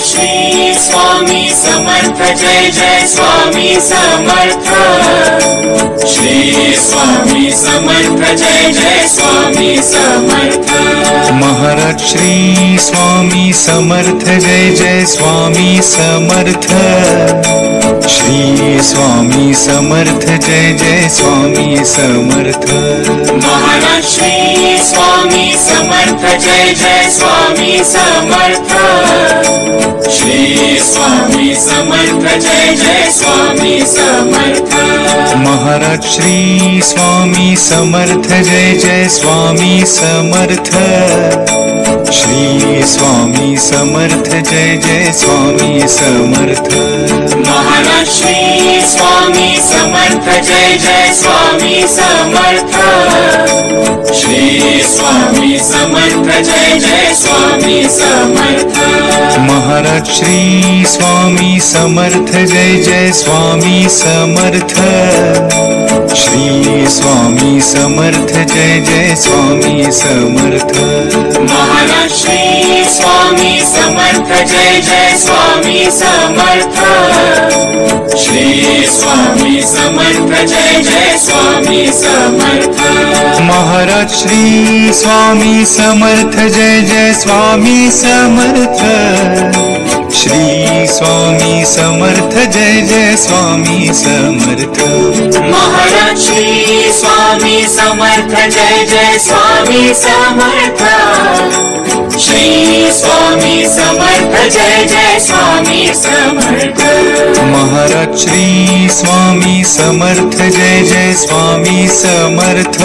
Shri Swami Samarth Jai Jai Swami Samarth. Shri Swami Samarth Jai Jai Swami Samarth. Maharaj Shri Swami Samarth Jai Jai Swami Samarth. Shri Swami Samarth Jai Jai Swami Samarth. Maharaj Shri Swami Samarth Jai Jai Swami Samarth. Shri Swami Samarth Jai Jai Swami Samarth. Maharaj Shri Swami Samarth Jai Jai Swami Samarth. Shri Swami Samarth Jai Jai Swami Samarth. Maharaj Shri Swami Samarth Jai Jai Swami Samarth. Shri Swami Samarth Jai Jai Swami Samarth. Maharaj Shri Swami Samarth Jai Jai Swami Samarth. Shri Swami Samarth Jai Jai Swami Samarth. Maharaj Shri Swami Samarth Jai Jai Swami Samarth. Shri Swami Samarth Jai Jai Swami Samarth. Maharaj Shri Swami Samarth Jai Jai Swami Samarth. Shri Swami Samarth Jai Jai Swami Samarth. Maharaj Shri Swami Samarth Jai Jai Swami Samarth. Shri Swami Samarth Jai Jai Swami Samarth. Maharaj Shri Swami Samarth Jai Jai Swami Samarth.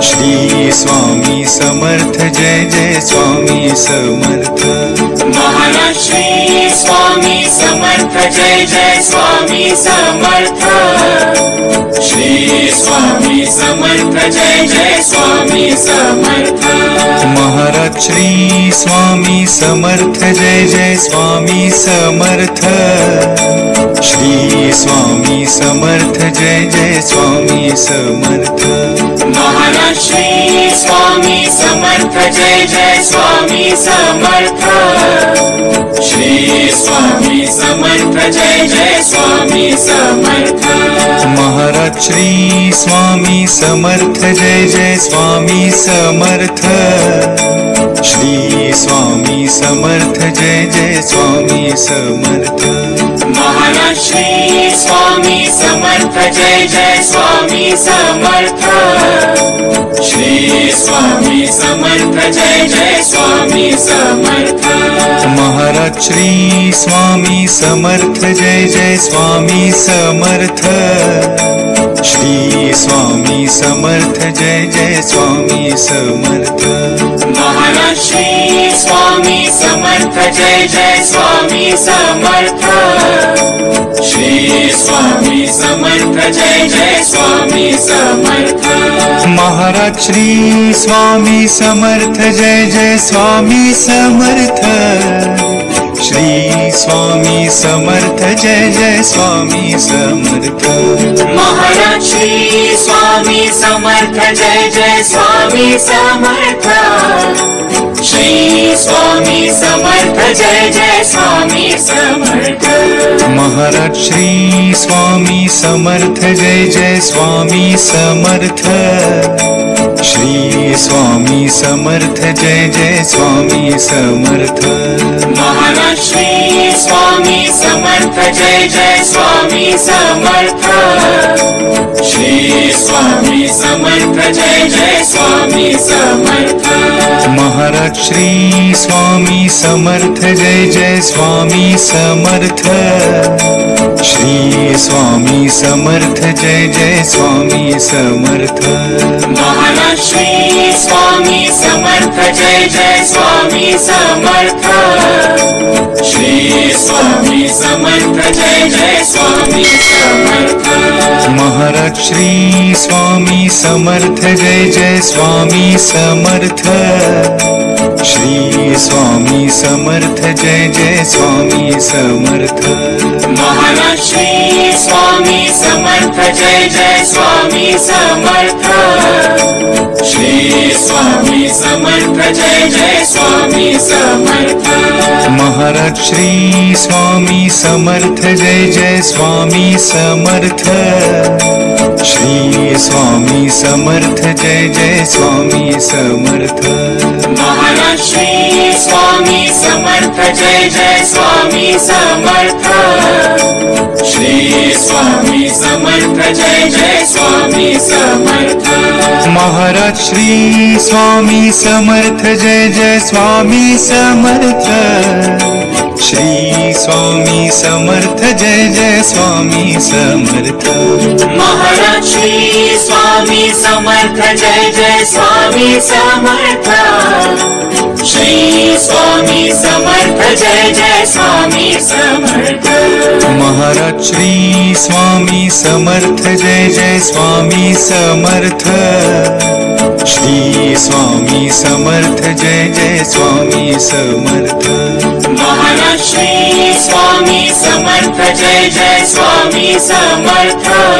Shri Swami Samarth Jai Jai Swami Samarth. Maharaj Shri Swami Samarth Jai Jai Swami Samarth. Shri Swami Samarth Jai Jai Swami Samarth. Maharaj Shri Swami Samarth Jai Jai Swami Samarth. Shri Swami Samarth Jai Jai Swami Samarth. Maharaj Shri Swami Samarth Jai Jai Swami Samarth. Shri Swami Samarth Jai Jai Swami Samarth. Maharaj Shri Swami Samarth Jai Jai Swami Samarth. Shri Swami Samarth Jai Jai Swami Samarth. Maharaj Shri Swami Samarth Jai Jai Swami Samarth. Shri Swami Samarth Jai Jai Swami Samarth. Maharaj Shri Swami Samarth Jai Jai Swami Samarth. Shri Swami Samarth Jai Jai Swami Samarth. Maharaj Shri Swami Samarth Jai Jai Swami Samarth. Shri Swami Samarth Jai Jai Swami Samarth. Maharaj Shri Swami Samarth Jai Jai Swami Samarth. Shri Swami Samarth Jai Jai Swami Samarth. Maharaj Shri Swami Samarth Jai Jai Swami Samarth. Shri Swami Samarth Jai Jai Swami Samarth. Maharaj Shri Swami Samarth Jai Jai Swami Samarth. Shri Swami Samarth Jai Jai Swami Samarth. Maharaj Shri Swami Samarth Jai Jai Swami Samarth. Shri Swami Samarth Jai Jai Swami Samarth. Maharaj Shri Swami Samarth Jai Jai Swami Samarth. Shri Swami Samarth Jai Jai Swami Samarth. Maharaj Shri Swami Samarth Jai Jai Swami Samarth. Shri Swami Samarth Jai Jai Swami Samarth. Maharaj Shri Swami Samarth Jai Jai Swami Samarth. Shri Swami Samarth Jai Jai Swami Samarth Maharaj Shri Swami Samarth Jai Jai Swami Samarth Shri Swami Samarth Jai Jai Swami Samarth Maharaj Shri Swami Samarth Jai Jai Swami Samarth Shri Swami Samarth Jai Jai Swami Samarth Maharaj Shri Swami Samarth Jai Jai Swami Samarth Shri Swami Samarth Jai Jai Swami Samarth Maharaj Shri Swami Samarth Jai Jai Swami Samarth Shri Swami Samarth Jai Jai Swami Samarth Maharaj Shri Swami Samarth Jai Jai Swami Samarth Shri Swami Samarth Jai Jai Swami Samarth Maharaj Shri Swami Samarth Jai Jai Swami Samarth Shri Swami Samarth Jai Jai Swami Samarth Maharaj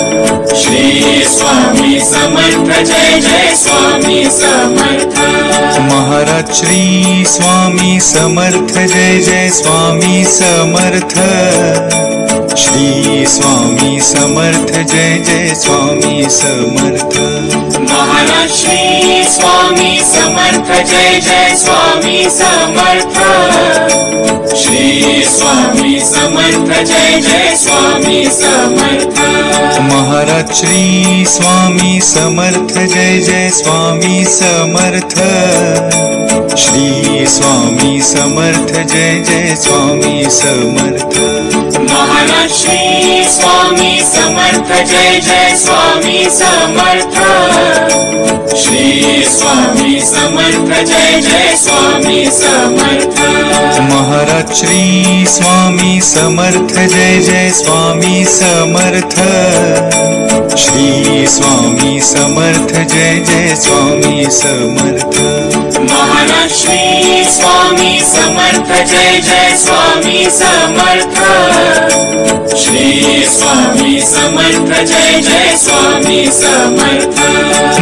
Shri Swami Samarth Jai Jai Swami Samarth Shri Swami Samarth Jai Jai Swami Samarth Maharaj Shri Swami Samarth Jai Jai Swami Samarth Shri Swami Samarth Jai Jai Swami Samarth Maharaj Shri Swami Samarth Jai Jai Swami Samarth Shri Swami Samarth Jai Jai Swami Samarth Maharaj Shri Swami Samarth Jai Jai Swami Samarth Shri Swami Samarth Jai Jai Swami Samarth Maharaj Shri Swami Samarth Jai Jai Swami Samarth Shri Swami Samarth Jai Jai Swami Samarth Maharaj Shri Swami Samarth Jai Jai Swami Samarth Shri Swami Samarth Jai Jai Swami Samarth Maharaj Shri Swami Samarth Jai Jai Swami Samarth Shri Swami Samarth Jai Jai Swami Samarth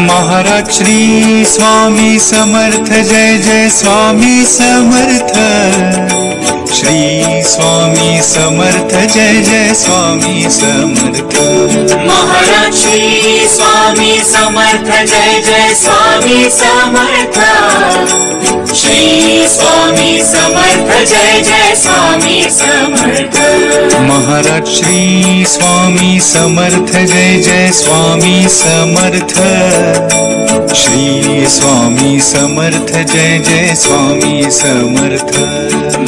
Maharaj Shri Swami Samarth Jai Jai Swami Samarth Shri Swami Samarth Jai Jai Swami Samarth Maharaj Shri Swami Samarth Jai Jai Swami Samarth Shri Swami Samarth Jai Jai Swami Samarth Maharaj Shri Swami Samarth Jai Jai Swami Samarth Shri Swami Samarth Jai Jai Swami Samarth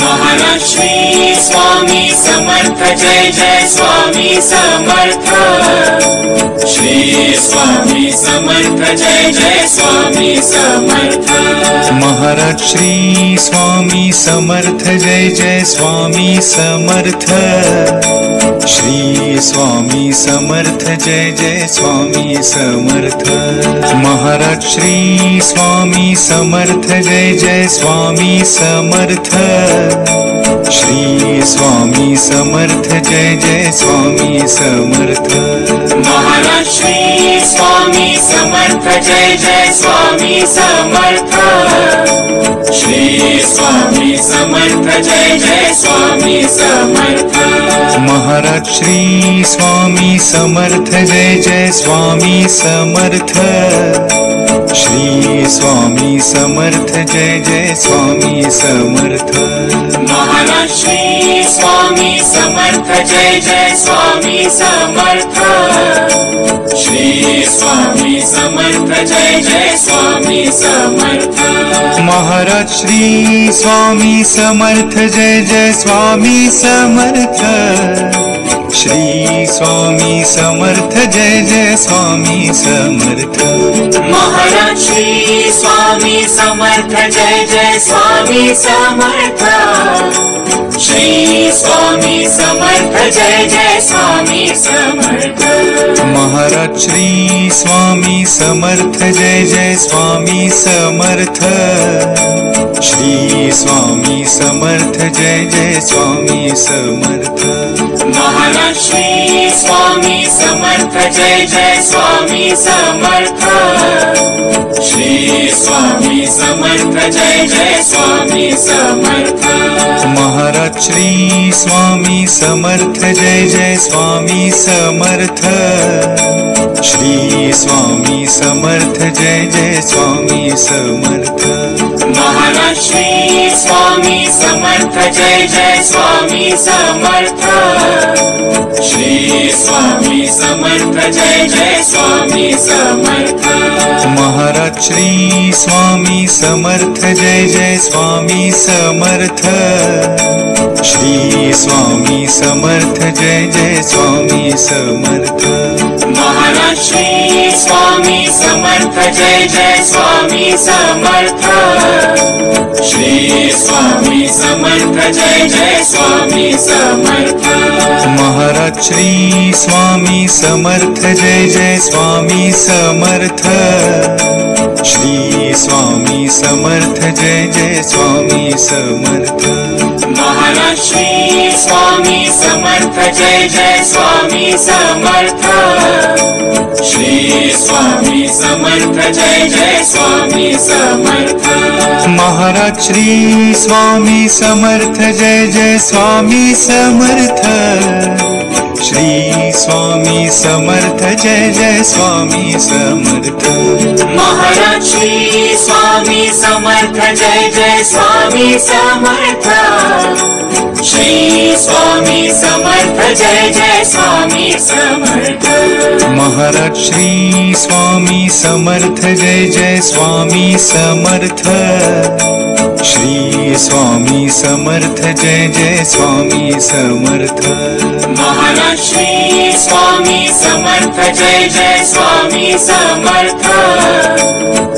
Maharaj Shri Swami Samarth Jai Jai Swami Samarth Shri Swami Samarth Jai Jai Swami Samarth Maharaj Shri Swami Samarth Jai Jai Swami Samarth Shri Swami Samarth Jai Jai Swami Samarth Maharaj Shri Swami Samarth Jai Jai Swami Samarth Shri Swami Samarth Jai Jai Swami Samarth Maharaj Shri Swami Samarth Jai Jai Swami Samarth Shri Swami Samarth Jai Jai Swami Samarth Maharaj Shri Swami Samarth Jai Jai Swami Samarth Shri Swami Samarth Jai Jai Swami Samarth Maharaj Shri Swami Samarth Jai Jai Swami Samarth Shri Swami Samarth Jai Jai Swami Samarth Maharaj Shri Swami Samarth Jai Jai Swami Samarth Shri Swami Samarth Jai Jai Swami Samarth Maharaj Shri Swami Samarth Jai Jai Swami Samarth Shri Swami Samarth Jai Jai Swami Samarth Maharaj Shri Swami Samarth Jai Jai Swami Samarth Shri Swami Samarth Jai Jai Swami Samarth Maharaj Shri Swami Samarth Jai Jai Swami Samarth Shri Swami Samarth Jai Jai Swami Samarth Maharaj Shri Swami Samarth Jai Jai Swami Samarth Shri Swami Samarth Jai Jai Swami Samarth Maharaj Shri Swami Samarth Jai Jai Swami Samarth Shri Swami Samarth Jai Jai Swami Samarth Maharaj Shri Swami Samarth Jai Jai Swami Samarth Shri Swami Samarth Jai Jai Swami Samarth Maharaj Shri Swami Samarth Jai Jai Swami Samarth Shri Swami Samarth Jai Jai Swami Samarth Maharaj Shri Swami Samarth Jai Jai Swami Samarth Shri Swami Samarth Jai Jai Swami Samarth Maharaj Shri Swami Samarth Jai Jai Swami Samarth Shri Swami Samarth Jai Jai Swami Samarth Maharaj Shri Swami Samarth Jai Jai Swami Samarth Shri Swami Samarth Jai Jai Swami Samarth Maharaj Shri Swami Samarth Jai Jai Swami Samarth Shri Swami Samarth Jai Jai Swami Samarth Maharaj Shri Swami Samarth Jai Jai Swami Samarth Shri Swami Samarth Jai Jai Swami Samarth Maharaj Shri Swami Samarth Jai Jai Swami Samarth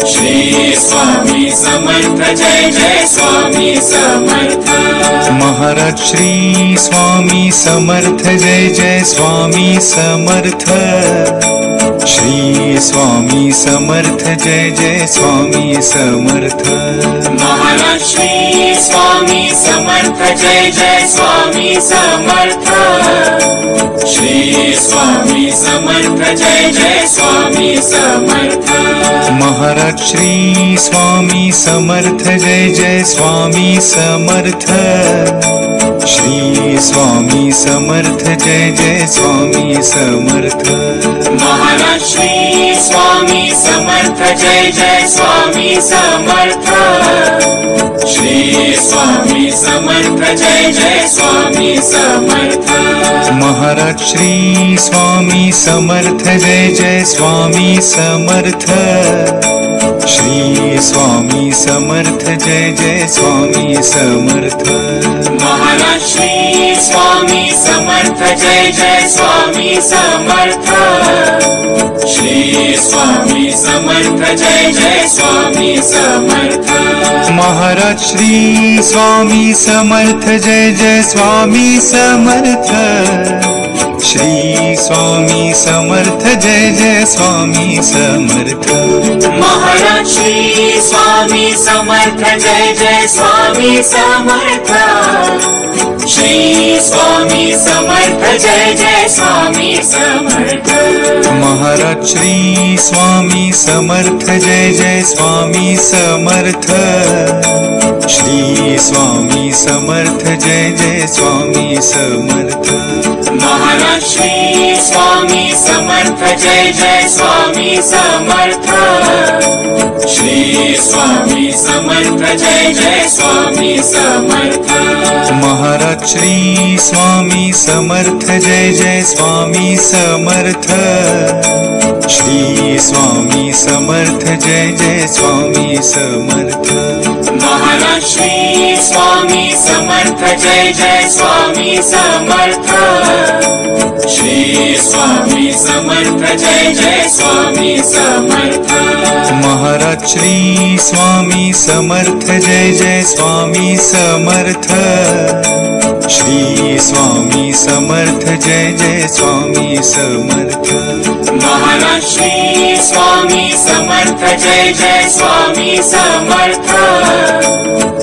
Shri Swami Samarth Jai Jai Swami Samarth Maharaj Shri Swami Samarth Jai Jai Swami Samarth Shri Swami Samarth Jai Jai Swami Samarth Maharaj Shri Swami Samarth Jai Jai Swami Samarth Shri Swami Samarth Jai Jai Swami Samarth Maharaj Shri Swami Samarth Jai Jai Swami Samarth Shri Swami Samarth Jai Jai Swami Samarth Maharaj Shri Swami Samarth Jai Jai Swami Samarth Shri Swami Samarth Jai Jai Swami Samarth Maharaj Shri Swami Samarth Jai Jai Swami Samarth Shri Swami Samarth Jai Jai Swami Samarth Maharaj Shri Swami Samarth Jai Jai Swami Samarth Shri Swami Samarth Jai Jai Swami Samarth Maharaj Shri Swami Samarth Jai Jai Swami Samarth Shri Swami Samarth Jai Jai Swami Samarth Maharaj Shri Swami Samarth Jai Jai Swami Samarth Shri Swami Samarth Jai Jai Swami Samarth Maharaj Shri Swami Samarth Jai Jai Swami Samarth Shri Swami Samarth Jai Jai Swami Samarth Maharaj Shri Swami Samarth Jai Jai Swami Samarth Shri Swami Samarth Jai Jai Swami Samarth Maharaj Shri Swami Samarth Jai Jai Swami Samarth Shri Swami Samarth Jai Jai Swami Samarth Maharaj Shri Swami Samarth Jai Jai Swami Samarth Shri Swami Samarth Jai Jai Swami Samarth Maharaj Shri Swami Samarth Jai Jai Swami Samarth Shri Swami Samarth Jai Jai Swami Samarth. Maharaj Shri Swami Samarth Jai Jai Swami Samarth.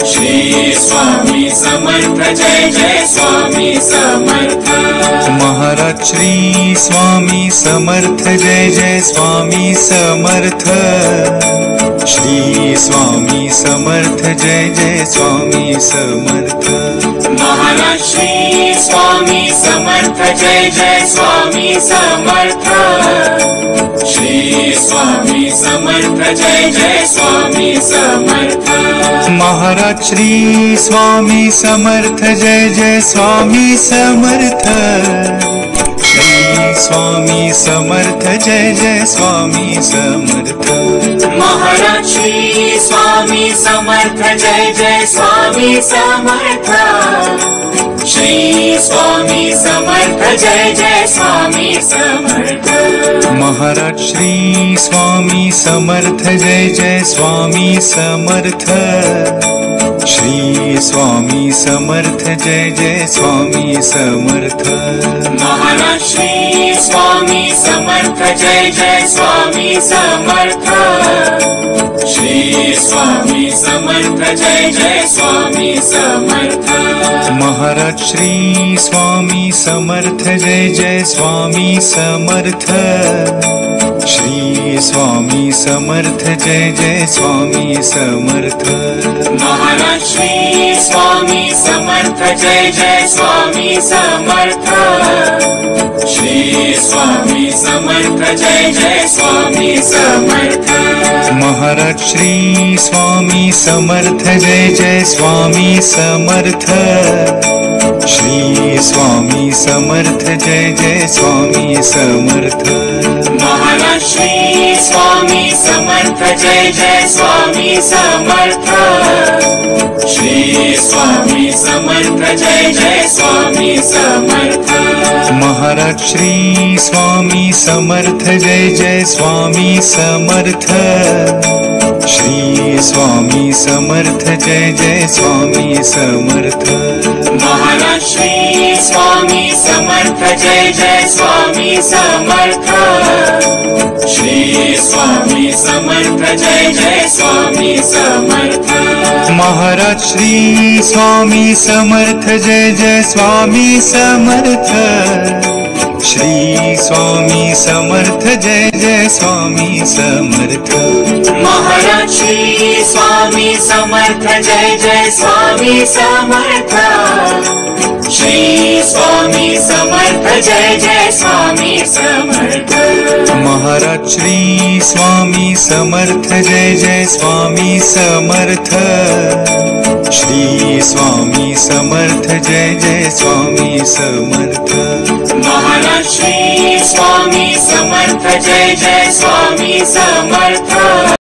Shri Swami Samarth Jai Jai Swami Samarth. Maharaj Shri Swami Samarth Jai Jai Swami Samarth. Shri Swami Samarth Jai Jai Swami Samarth. Maharaj Shri Swami Samarth Jai Jai Swami Samarth. Shri Swami Samarth Jai Jai Swami Samarth. Maharaj Shri Swami Samarth Jai Jai Swami Samarth. Shri Swami Samarth Jai Jai Swami Samarth. Maharaj Shri Swami Samarth Jai Jai Swami Samarth. Shri Swami Samarth Jai Jai Swami Samarth. Maharaj Shri Swami Samarth Jai Jai Swami Samarth. Shri Swami Samarth Jai Jai Swami Samarth. Maharaj Shri Swami Samarth Jai Jai Swami Samarth. Shri Swami Samarth Jai Jai Swami Samarth. Maharaj Shri Swami Samarth Jai Jai Swami Samarth. Shri Swami Samarth Jai Jai Swami Samarth. Maharaj Shri Swami Samarth Jai Jai Swami Samarth. Shri Swami Samarth Jai Jai Swami Samarth. Maharaj Shri Swami Samarth Jai Jai Swami Samarth. Shri Swami Samarth Jai Jai Swami Samarth. Maharaj Shri Swami Samarth Jai Jai Swami Samarth. Shri Swami Samarth Jai Jai Swami Samarth. Maharaj Shri Swami Samarth Jai Jai Swami Samarth. Shri Swami Samarth Jai Jai Swami Samarth. Maharaj Shri Swami Samarth Jai Jai Swami Samarth. Shri Swami Samarth Jai Jai Swami Samarth. Maharaj Shri Swami Samarth Jai Jai Swami Samarth. Shri Swami Samarth Jai Jai Swami Samarth. Maharaj Shri Swami Samarth Jai Jai Swami Samarth. Shri Swami Samarth Jai Jai Swami Samarth. Maharaj Shri Swami Samarth Jai Jai Swami Samarth. Shri Swami Samarth Jai Jai Swami Samarth. Maharaj Shri Swami Samarth Jai Jai Swami Samarth.